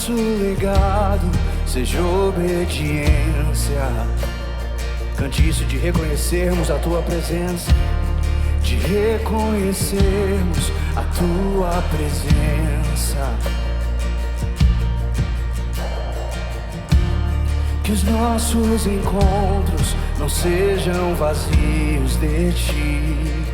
nosso legado seja obediência. Cante isso de reconhecermos a tua presença, de reconhecermos a tua presença. Que os nossos encontros não sejam vazios de ti,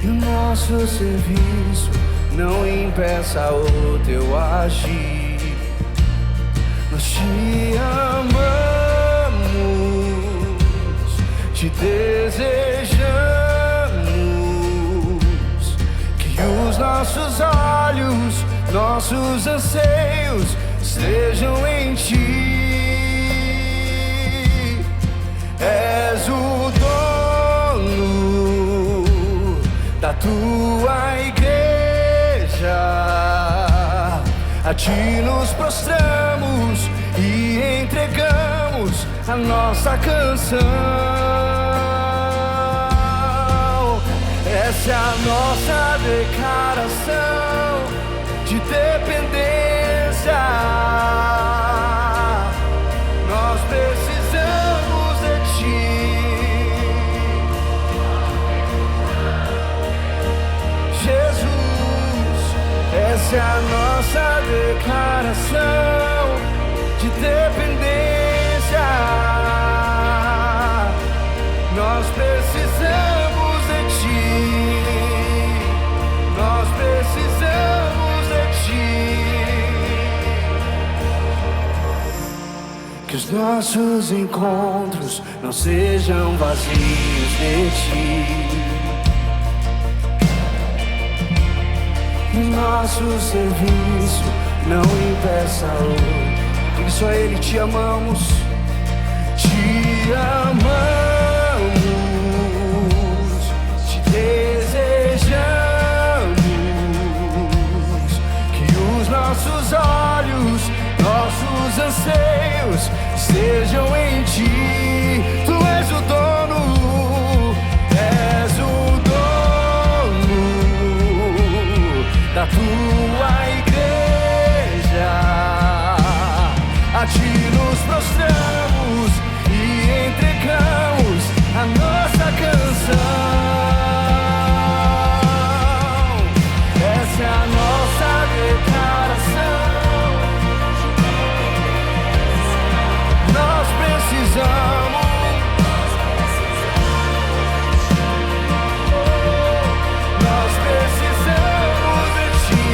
e o nosso serviço não impeça o teu agir. Nós te amamos, te desejamos. Que os nossos olhos, nossos anseios estejam em ti. És o dono da tua igreja, a ti nos prostramos e entregamos a nossa canção. Essa é a nossa declaração de dependência. Nós precisamos de ti. Jesus, essa é a nossa declaração de dependência. Nós precisamos de ti. Nós precisamos de ti. Que os nossos encontros não sejam vazios de ti. O nosso serviço não impeça o. Diga só a Ele: te amamos, te amamos, te desejamos. Que os nossos olhos, nossos anseios estejam em ti. Tu és o dono, és o dono da tua igreja. A ti nos prostramos e entregamos a nossa canção. Essa é a nossa declaração. Nós precisamos. Nós precisamos de ti,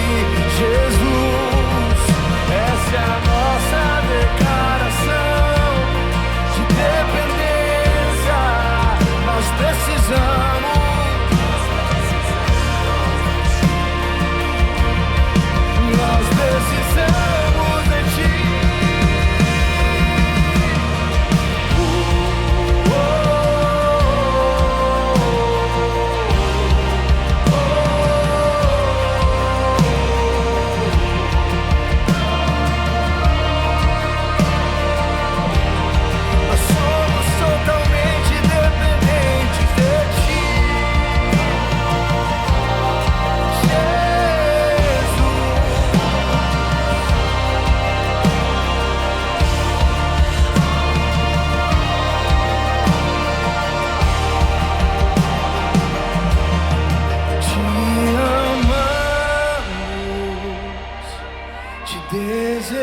Jesus. Essa é a nossa declaração de dependência. Nós precisamos. Nós precisamos de ti. Nós somos totalmente dependentes de ti, Jesus. Te amamos, te desejamos.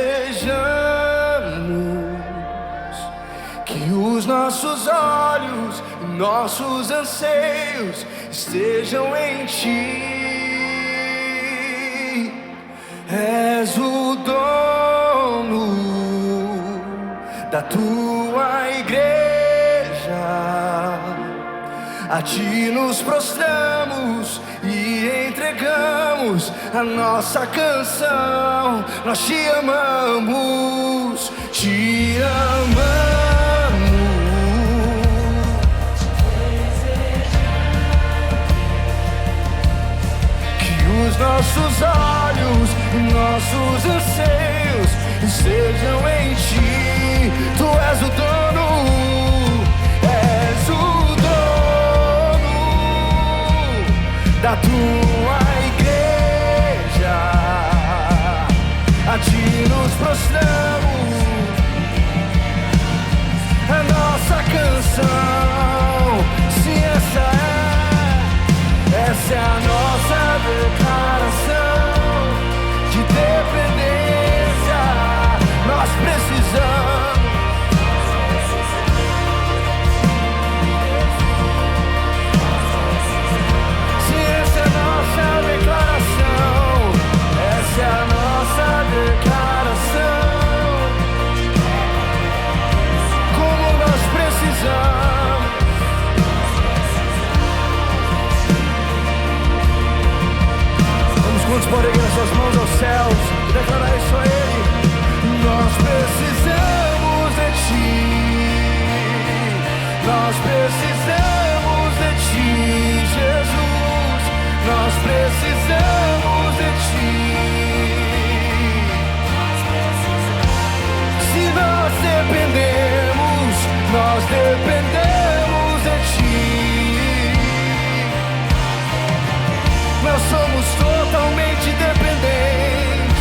Que os nossos olhos e nossos anseios estejam em ti. És o dono da tua igreja. A ti nos prostramos e entregamos a nossa canção. Nós te amamos, te amamos. Que os nossos olhos e nossos anseios estejam em ti. Tu és o dono, és o dono da tua igreja. nós dependemos de Ti. Nós somos totalmente dependentes,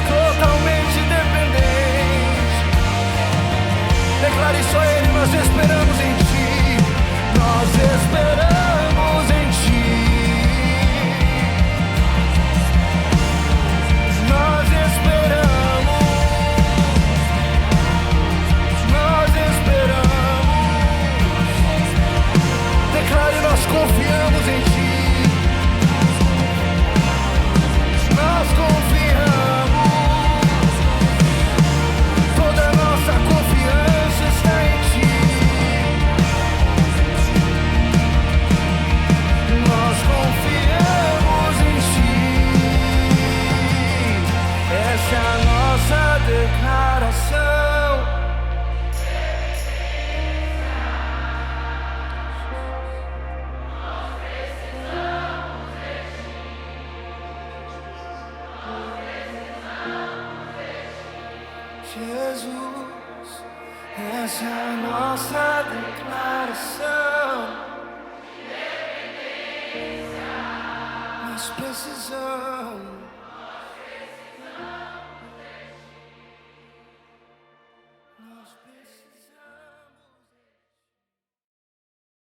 totalmente dependentes. Declare só Ele, nós esperamos em Ti, nós esperamos em Ti. Nós esperamos, nós esperamos. Declare, nós confiamos em Ti. Nós confiamos, toda a nossa confiança está em Ti. Nós confiamos em Ti. Essa é a nossa declaração. Jesus, essa é a nossa declaração. Nós precisamos. Nós precisamos.